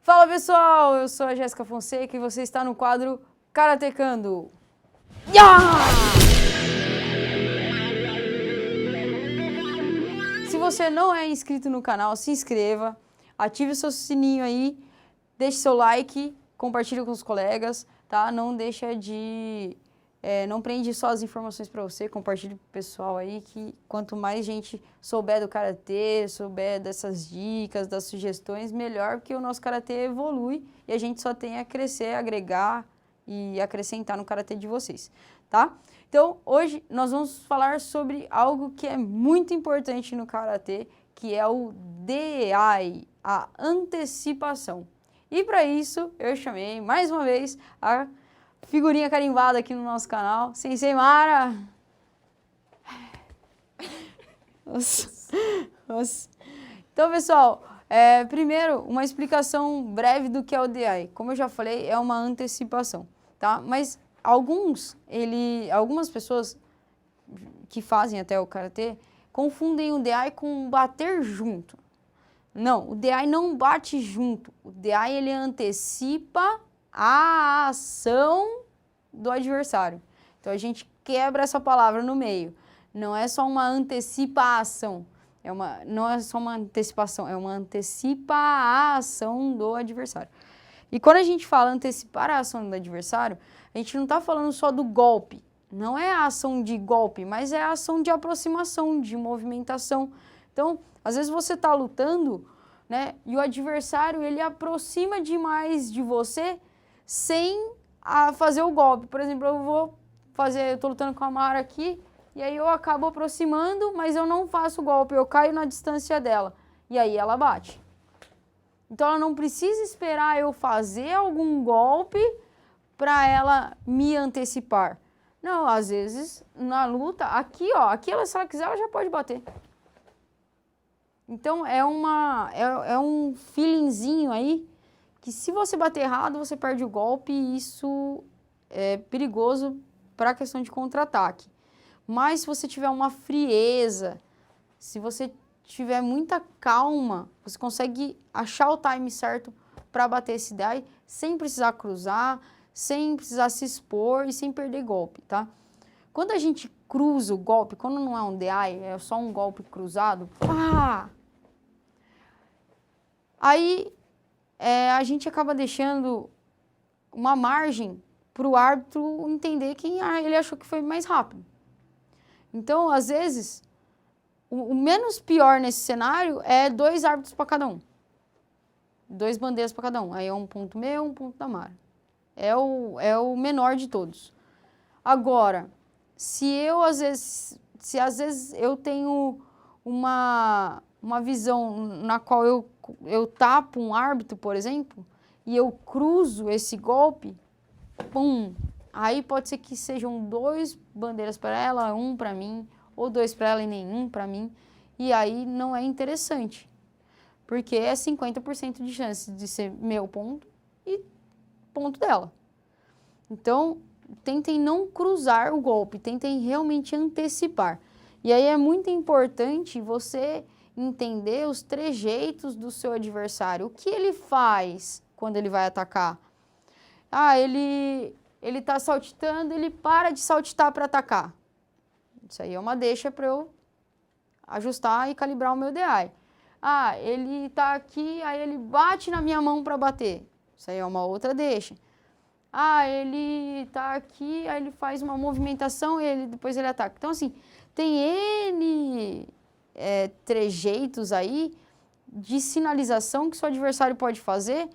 Fala pessoal, eu sou a Jéssica Fonseca e você está no quadro Karatecando. Se você não é inscrito no canal, se inscreva, ative o seu sininho aí, deixe seu like, compartilhe com os colegas, tá? Não deixa de... não prende só as informações para você, compartilhe com o pessoal aí, que quanto mais gente souber do Karatê, souber dessas dicas, das sugestões, melhor, porque o nosso Karatê evolui e a gente só tem a crescer, agregar e acrescentar no Karatê de vocês, tá? Então, hoje nós vamos falar sobre algo que é muito importante no Karatê, que é o DI, a antecipação. E para isso, eu chamei mais uma vez a figurinha carimbada aqui no nosso canal, Sensei Mara. Nossa. Então, pessoal, primeiro, uma explicação breve do que é o DI. Como eu já falei, é uma antecipação, tá? Mas algumas pessoas que fazem até o Karatê confundem o DI com bater junto. Não, o DI não bate junto. O DI, ele antecipa a ação do adversário. Então, a gente quebra essa palavra no meio. Não é só uma antecipação. Não é só uma antecipação, é uma antecipa a ação do adversário. E quando a gente fala antecipar a ação do adversário, a gente não está falando só do golpe. Não é a ação de golpe, mas é a ação de aproximação, de movimentação. Então, às vezes você está lutando, né, e o adversário, ele aproxima demais de você sem fazer o golpe. Por exemplo, eu estou lutando com a Mara aqui, e aí eu acabo aproximando, mas eu não faço o golpe, eu caio na distância dela. E aí ela bate. Então ela não precisa esperar eu fazer algum golpe para ela me antecipar. Não, às vezes, na luta, aqui, se ela quiser, ela já pode bater. Então, é um feelingzinho aí, que se você bater errado, você perde o golpe, e isso é perigoso para a questão de contra-ataque. Mas se você tiver uma frieza, se você tiver muita calma, você consegue achar o time certo para bater esse DI sem precisar cruzar, sem precisar se expor e sem perder golpe, tá? Quando a gente cruza o golpe, quando não é um DI, é só um golpe cruzado, pá! Aí a gente acaba deixando uma margem para o árbitro entender quem ele achou que foi mais rápido. Então, às vezes, o menos pior nesse cenário é 2 árbitros para cada um. 2 bandeiras para cada um. Aí é um ponto meu, um ponto da Mara. É o menor de todos. Agora, se às vezes eu tenho uma visão na qual eu tapo um árbitro, por exemplo, e eu cruzo esse golpe, pum, aí pode ser que sejam 2 bandeiras para ela, 1 para mim, ou 2 para ela e nenhum para mim, e aí não é interessante, porque é 50% de chance de ser meu ponto e ponto dela. Então, tentem não cruzar o golpe, tentem realmente antecipar. E aí é muito importante você entender os trejeitos do seu adversário. O que ele faz quando ele vai atacar? Ele está saltitando, ele para de saltitar para atacar. Isso aí é uma deixa para eu ajustar e calibrar o meu DI. Ele está aqui, aí ele bate na minha mão para bater. Isso aí é uma outra deixa. Ele está aqui, aí ele faz uma movimentação e depois ele ataca. Então, assim, tem N trejeitos aí de sinalização que seu adversário pode fazer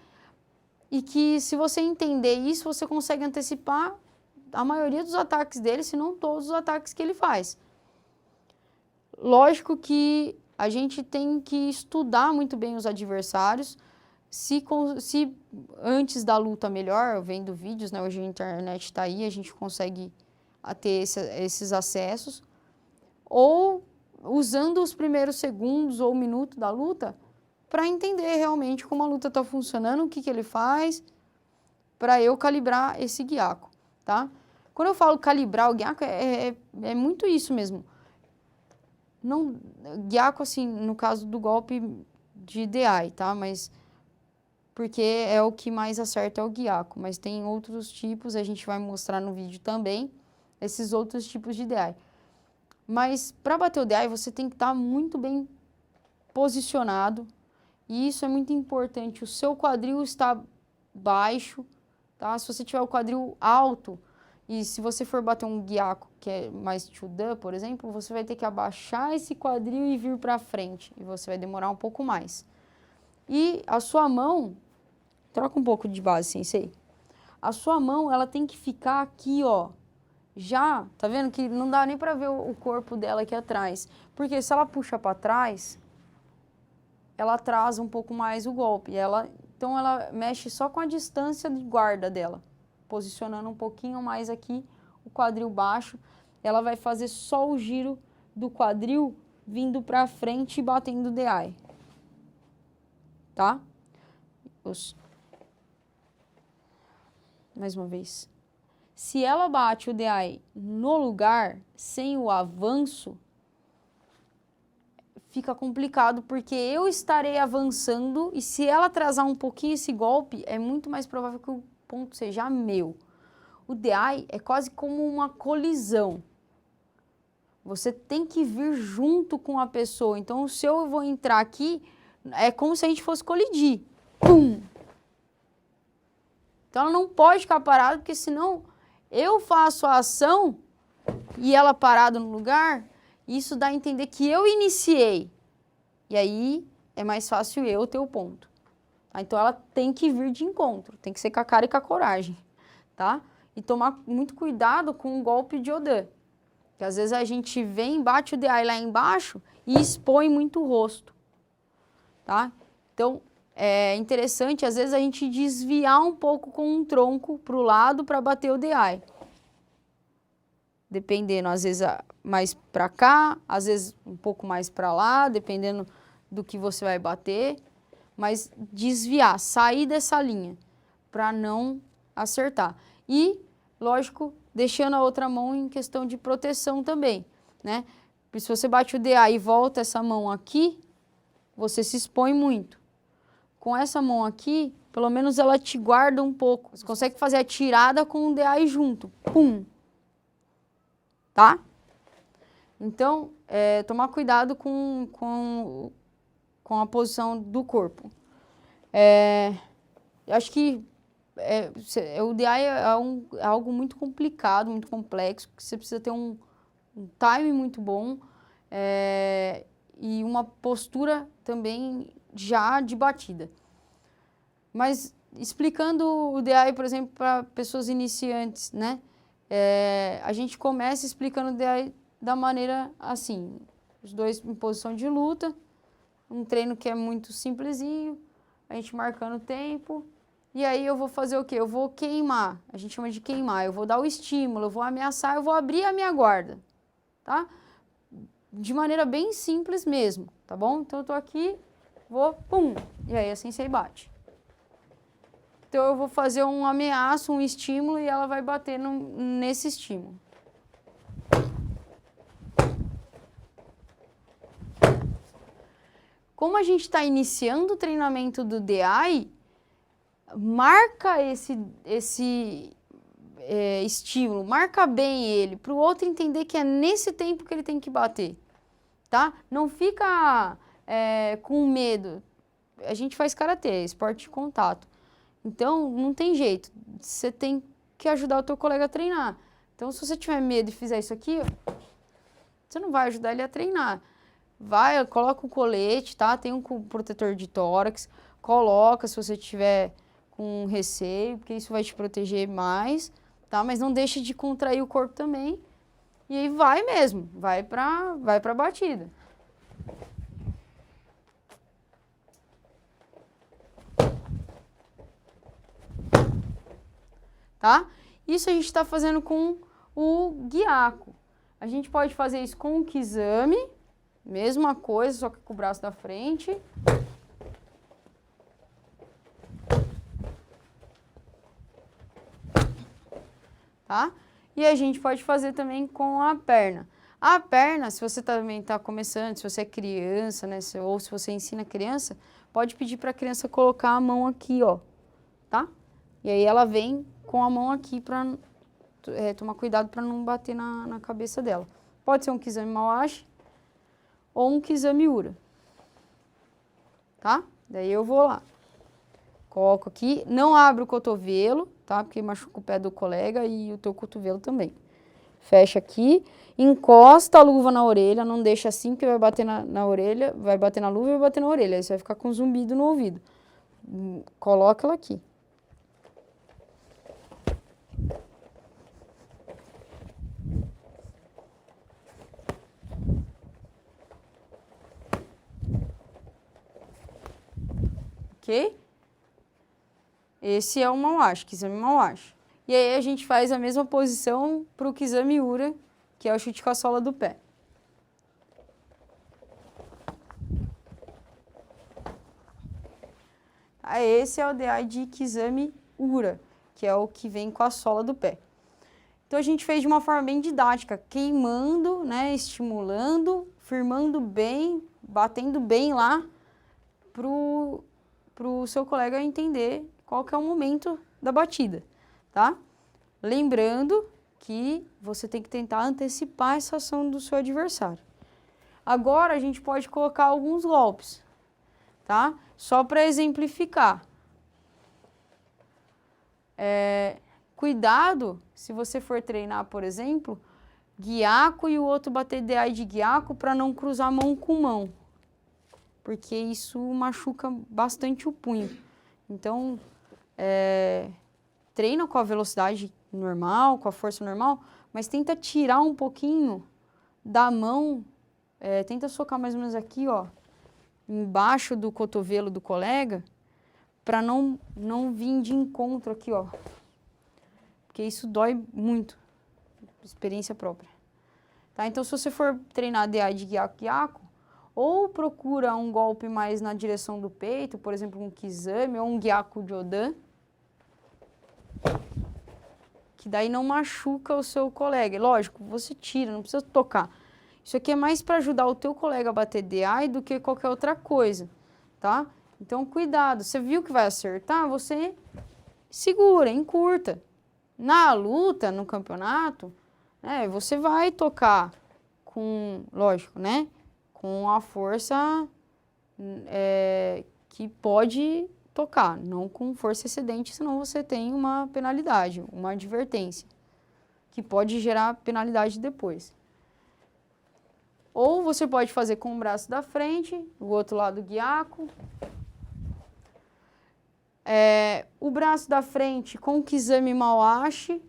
e que, se você entender isso, você consegue antecipar a maioria dos ataques dele, se não todos os ataques que ele faz. Lógico que a gente tem que estudar muito bem os adversários. Se antes da luta melhor, vendo vídeos, né, hoje a internet está aí, a gente consegue ter esses acessos, ou usando os primeiros segundos ou minuto da luta para entender realmente como a luta está funcionando, o que ele faz, para eu calibrar esse Gyako, tá? Quando eu falo calibrar o Gyako, é muito isso mesmo. Gyako, assim, no caso do golpe de DI, tá? Mas porque é o que mais acerta é o guiaco, mas tem outros tipos, a gente vai mostrar no vídeo também, esses outros tipos de DI. Mas para bater o DI, você tem que estar muito bem posicionado, e isso é muito importante. O seu quadril está baixo, tá? Se você tiver o quadril alto, e se você for bater um guiaco que é mais chudan, por exemplo, você vai ter que abaixar esse quadril e vir para frente, e você vai demorar um pouco mais. E a sua mão, troca um pouco de base, sensei. A sua mão, ela tem que ficar aqui, ó. Já, tá vendo que não dá nem para ver o corpo dela aqui atrás. Porque se ela puxa para trás, ela atrasa um pouco mais o golpe. Então ela mexe só com a distância de guarda dela, posicionando um pouquinho mais aqui o quadril baixo. Ela vai fazer só o giro do quadril vindo para frente e batendo o DI. Tá? Mais uma vez. Se ela bate o DI no lugar, sem o avanço, fica complicado, porque eu estarei avançando e se ela atrasar um pouquinho esse golpe, é muito mais provável que o ponto seja meu. O DI é quase como uma colisão. Você tem que vir junto com a pessoa. Então, se eu vou entrar aqui, é como se a gente fosse colidir. Pum! Então, ela não pode ficar parada, porque senão eu faço a ação e ela parada no lugar, isso dá a entender que eu iniciei. E aí é mais fácil eu ter o ponto. Tá? Então, ela tem que vir de encontro, tem que ser com a cara e com a coragem. Tá? E tomar muito cuidado com o golpe de Odan. Porque às vezes a gente vem, bate o DI lá embaixo e expõe muito o rosto. Tá? Então, é interessante, às vezes, a gente desviar um pouco com um tronco para o lado para bater o DI. Dependendo, às vezes, mais para cá, às vezes um pouco mais para lá, dependendo do que você vai bater. Mas desviar, sair dessa linha para não acertar. E, lógico, deixando a outra mão em questão de proteção também, né? Porque se você bate o DI e volta essa mão aqui, você se expõe muito. Com essa mão aqui, pelo menos ela te guarda um pouco. Você consegue fazer a tirada com o DI junto. Pum! Tá? Então, tomar cuidado com a posição do corpo. Eu acho que o DI é algo muito complicado, muito complexo, que você precisa ter um time muito bom e uma postura também já de batida. Mas explicando o DI, por exemplo, para pessoas iniciantes, né? A gente começa explicando o DI da maneira assim, os dois em posição de luta, um treino que é muito simplesinho, a gente marcando o tempo, e aí eu vou fazer o quê? Eu vou queimar, a gente chama de queimar, eu vou dar o estímulo, eu vou ameaçar, eu vou abrir a minha guarda, tá? De maneira bem simples mesmo, tá bom? Então eu tô aqui, vou, pum, e aí a sensei bate. Então eu vou fazer um ameaço, um estímulo, e ela vai bater nesse estímulo. Como a gente está iniciando o treinamento do DI, marca esse estímulo, marca bem ele, para o outro entender que é nesse tempo que ele tem que bater, tá? Não fica com medo. A gente faz karatê, esporte de contato. Então, não tem jeito. Você tem que ajudar o teu colega a treinar. Então, se você tiver medo e fizer isso aqui, você não vai ajudar ele a treinar. Vai, coloca um colete, tá? Tem um protetor de tórax, coloca se você tiver com receio, porque isso vai te proteger mais, tá? Mas não deixe de contrair o corpo também. E aí vai mesmo, vai pra batida. Tá? Isso a gente está fazendo com o guiaco. A gente pode fazer isso com o kizami, mesma coisa, só que com o braço da frente. Tá? E a gente pode fazer também com a perna. A perna, se você também está começando, se você é criança, né, ou se você ensina criança, pode pedir para a criança colocar a mão aqui, ó, tá? E aí ela vem com a mão aqui para tomar cuidado para não bater na cabeça dela. Pode ser um Kizami Mawashi ou um Kizami Ura, tá? Daí eu vou lá, coloco aqui, não abro o cotovelo, tá? Porque machuca o pé do colega e o teu cotovelo também. Fecha aqui, encosta a luva na orelha, não deixa assim, porque vai bater na orelha, vai bater na luva e vai bater na orelha, aí você vai ficar com zumbido no ouvido. Coloca ela aqui. Ok? Esse é o Mawashi, Kizami Mawashi. E aí a gente faz a mesma posição para o Kizami Ura, que é o chute com a sola do pé. Esse é o DI de Kizami Ura, que é o que vem com a sola do pé. Então a gente fez de uma forma bem didática, queimando, né, estimulando, firmando bem, batendo bem lá pro seu colega entender qual que é o momento da batida, tá? Lembrando que você tem que tentar antecipar essa ação do seu adversário. Agora a gente pode colocar alguns golpes, tá? Só para exemplificar. Cuidado se você for treinar, por exemplo, Gyako e o outro bater DI de Gyako para não cruzar mão com mão, porque isso machuca bastante o punho. Então, treina com a velocidade normal, com a força normal, mas tenta tirar um pouquinho da mão, tenta socar mais ou menos aqui, ó, embaixo do cotovelo do colega, para não vir de encontro aqui, ó. Porque isso dói muito, experiência própria. Tá? Então, se você for treinar DI de Gyako, ou procura um golpe mais na direção do peito, por exemplo, um Kizami ou um Gyako Jodan, que daí não machuca o seu colega. Lógico, você tira, não precisa tocar. Isso aqui é mais para ajudar o teu colega a bater DI do que qualquer outra coisa, tá? Então, cuidado. Você viu que vai acertar, você segura, encurta. Na luta, no campeonato, né, você vai tocar com, lógico, né, com a força que pode tocar, não com força excedente, senão você tem uma penalidade, uma advertência, que pode gerar penalidade depois. Ou você pode fazer com o braço da frente, o outro lado Gyako. O braço da frente com o Kizami Mawashi.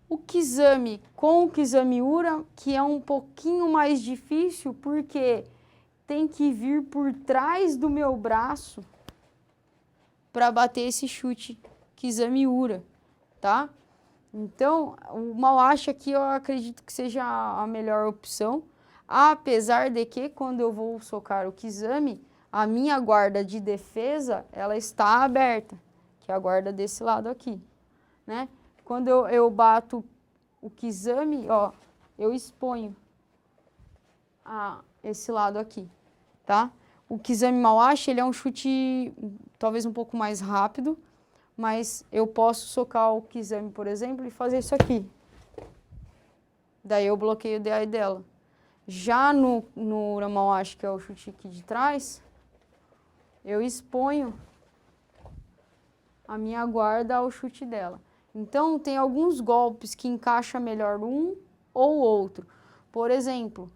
O Kizami com o Kizami Ura, que é um pouquinho mais difícil, porque tem que vir por trás do meu braço para bater esse chute Kizami Ura, tá? Então, o Mawashi aqui eu acredito que seja a melhor opção, apesar de que quando eu vou socar o Kizami, a minha guarda de defesa, ela está aberta, que é a guarda desse lado aqui, né? Quando eu bato o Kizami, ó, eu exponho esse lado aqui, tá? O Kizami Mawashi, ele é um chute talvez um pouco mais rápido, mas eu posso socar o Kizami, por exemplo, e fazer isso aqui. Daí eu bloqueio o DI dela. Já no Mawashi, que é o chute aqui de trás, eu exponho a minha guarda ao chute dela. Então, tem alguns golpes que encaixa melhor um ou outro. Por exemplo,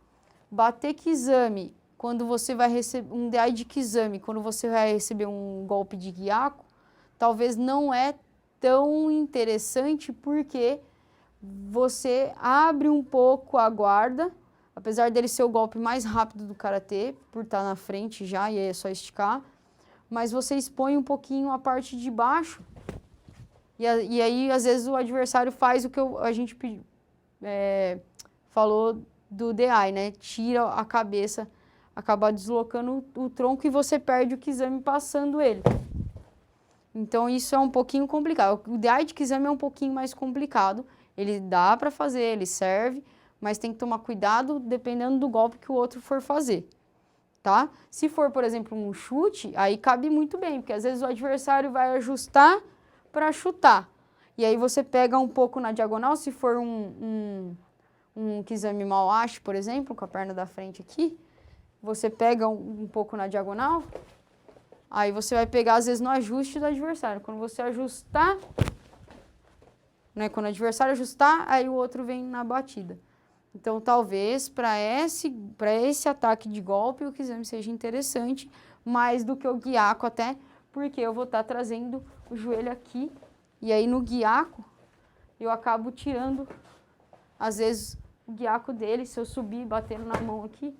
bater Kizami, quando você vai receber um DI de Kizami, quando você vai receber um golpe de Gyako, talvez não é tão interessante porque você abre um pouco a guarda, apesar dele ser o golpe mais rápido do karatê, por estar na frente já, e aí é só esticar, mas você expõe um pouquinho a parte de baixo, e aí às vezes o adversário faz o que a gente falou do DI, né? Tira a cabeça, acaba deslocando o tronco e você perde o Kizami passando ele. Então, isso é um pouquinho complicado. O DI de Kizami é um pouquinho mais complicado. Ele dá para fazer, ele serve, mas tem que tomar cuidado dependendo do golpe que o outro for fazer, tá? Se for, por exemplo, um chute, aí cabe muito bem, porque às vezes o adversário vai ajustar para chutar. E aí você pega um pouco na diagonal, se for um Kizami Mawashi, por exemplo, com a perna da frente aqui, você pega um pouco na diagonal, aí você vai pegar, às vezes, no ajuste do adversário. Quando você ajustar, né, quando o adversário ajustar, aí o outro vem na batida. Então, talvez, para esse ataque de golpe, o Kizami seja interessante, mais do que o Gyako até, porque eu vou estar trazendo o joelho aqui, e aí no Gyako, eu acabo tirando, às vezes, o Gyako dele, se eu subir batendo na mão aqui,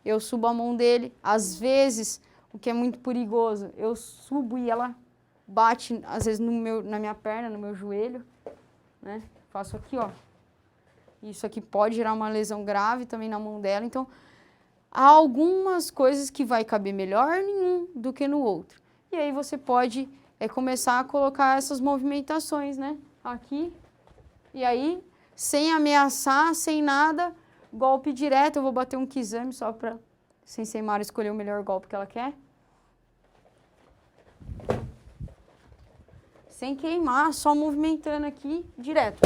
eu subo a mão dele. Às vezes, o que é muito perigoso, eu subo e ela bate, às vezes, na minha perna, no meu joelho, né? Faço aqui, ó. Isso aqui pode gerar uma lesão grave também na mão dela. Então, há algumas coisas que vai caber melhor em um do que no outro. E aí você pode começar a colocar essas movimentações, né? Aqui. E aí, sem ameaçar, sem nada, golpe direto. Eu vou bater um Kizami só para Sensei Mara escolher o melhor golpe que ela quer. Sem queimar, só movimentando aqui direto.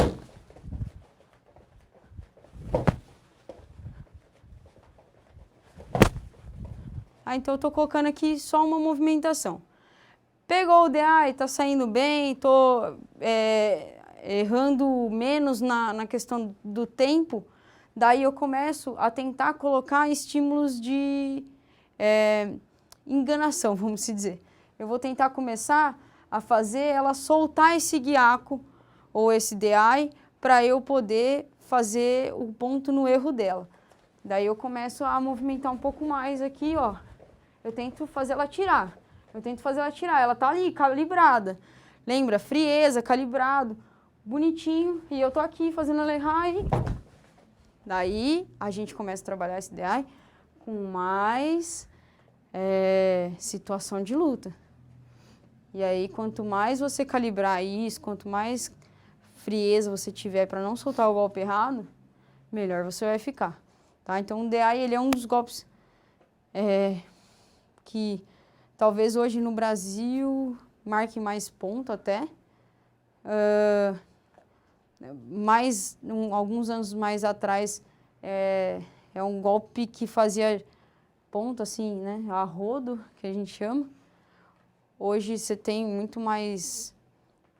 Então eu tô colocando aqui só uma movimentação. Pegou o DI, tá saindo bem, tô errando menos na questão do tempo, daí eu começo a tentar colocar estímulos de enganação, vamos dizer. Eu vou tentar começar a fazer ela soltar esse Gyako ou esse DI para eu poder fazer o ponto no erro dela. Daí eu começo a movimentar um pouco mais aqui, ó. Eu tento fazer ela tirar. Ela tá ali, calibrada. Lembra? Frieza, calibrado, bonitinho. E eu tô aqui fazendo ela errar e... Daí, a gente começa a trabalhar esse DI com mais situação de luta. E aí, quanto mais você calibrar isso, quanto mais frieza você tiver para não soltar o golpe errado, melhor você vai ficar. Tá? Então, o DI, ele é um dos golpes que talvez hoje no Brasil marque mais ponto até. Alguns anos mais atrás, é um golpe que fazia ponto, assim, né? A rodo, que a gente chama. Hoje você tem muito mais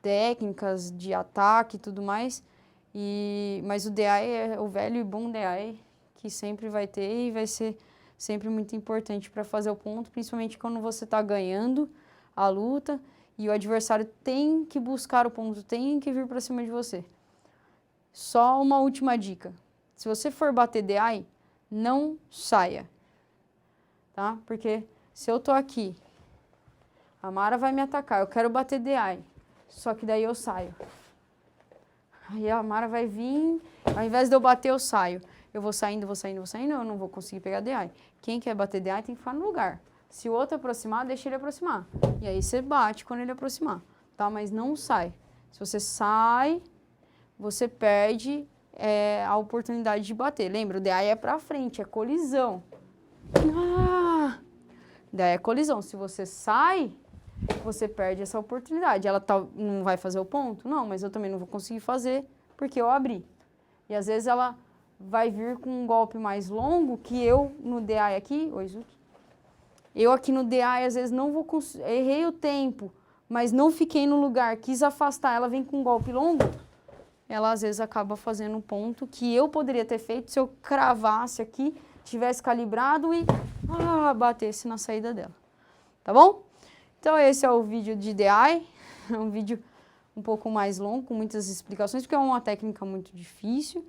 técnicas de ataque e tudo mais. Mas o DI é o velho e bom DI que sempre vai ter e vai ser sempre muito importante para fazer o ponto, principalmente quando você está ganhando a luta e o adversário tem que buscar o ponto, tem que vir para cima de você. Só uma última dica. Se você for bater DI, não saia. Tá? Porque se eu tô aqui, a Mara vai me atacar, eu quero bater DI, só que daí eu saio. Aí a Mara vai vir, ao invés de eu bater, eu saio. Eu vou saindo, eu não vou conseguir pegar DI. Quem quer bater DI tem que ficar no lugar. Se o outro aproximar, deixa ele aproximar. E aí você bate quando ele aproximar, tá? Mas não sai. Se você sai, você perde a oportunidade de bater. Lembra, o DI é pra frente, é colisão. DI é colisão. Se você sai, você perde essa oportunidade. Ela não vai fazer o ponto? Não, mas eu também não vou conseguir fazer porque eu abri. E às vezes ela vai vir com um golpe mais longo que eu no DI aqui... Oi, Zuki. Eu aqui no DI às vezes não vou conseguir... Errei o tempo, mas não fiquei no lugar, quis afastar. Ela vem com um golpe longo, ela às vezes acaba fazendo um ponto que eu poderia ter feito se eu cravasse aqui, tivesse calibrado e batesse na saída dela. Tá bom? Então esse é o vídeo de DI. É um vídeo um pouco mais longo, com muitas explicações, porque é uma técnica muito difícil.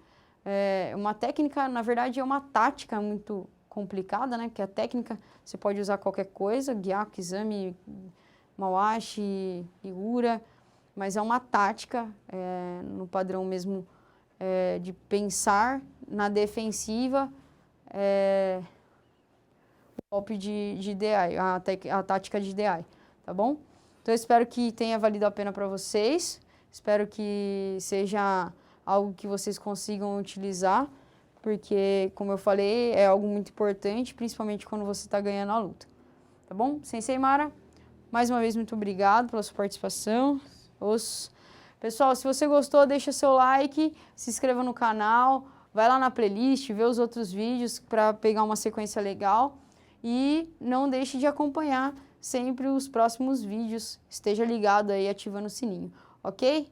Uma técnica, na verdade, é uma tática muito complicada, né? Porque a técnica, você pode usar qualquer coisa, Gyako, Kizami, Mawashi, Igura, mas é uma tática no padrão mesmo de pensar na defensiva, o golpe de DI, a tática de DI, tá bom? Então, eu espero que tenha valido a pena para vocês. Espero que seja algo que vocês consigam utilizar, porque, como eu falei, é algo muito importante, principalmente quando você está ganhando a luta. Tá bom? Sensei Mara, mais uma vez, muito obrigado pela sua participação. Pessoal, se você gostou, deixa seu like, se inscreva no canal, vai lá na playlist, vê os outros vídeos para pegar uma sequência legal e não deixe de acompanhar sempre os próximos vídeos. Esteja ligado aí, ativando o sininho, ok?